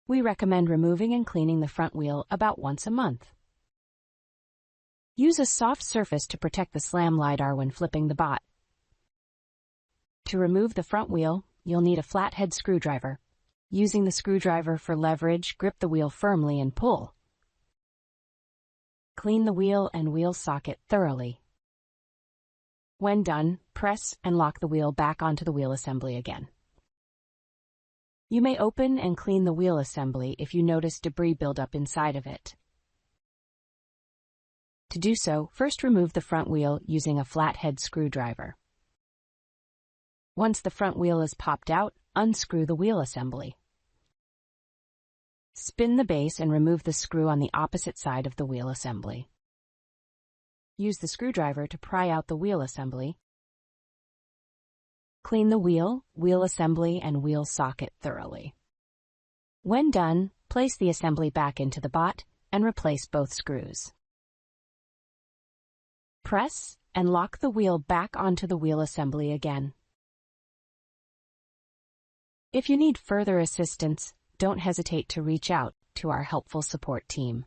We recommend removing and cleaning the front wheel about once a month. Use a soft surface to protect the SLAM LiDAR when flipping the bot. To remove the front wheel, you'll need a flathead screwdriver. Using the screwdriver for leverage, grip the wheel firmly and pull. Clean the wheel and wheel socket thoroughly. When done, press and lock the wheel back onto the wheel assembly again. You may open and clean the wheel assembly if you notice debris buildup inside of it. To do so, first remove the front wheel using a flathead screwdriver. Once the front wheel is popped out, unscrew the wheel assembly. Spin the base and remove the screw on the opposite side of the wheel assembly. Use the screwdriver to pry out the wheel assembly. Clean the wheel, wheel assembly, and wheel socket thoroughly. When done, place the assembly back into the bot and replace both screws. Press and lock the wheel back onto the wheel assembly again. If you need further assistance, don't hesitate to reach out to our helpful support team.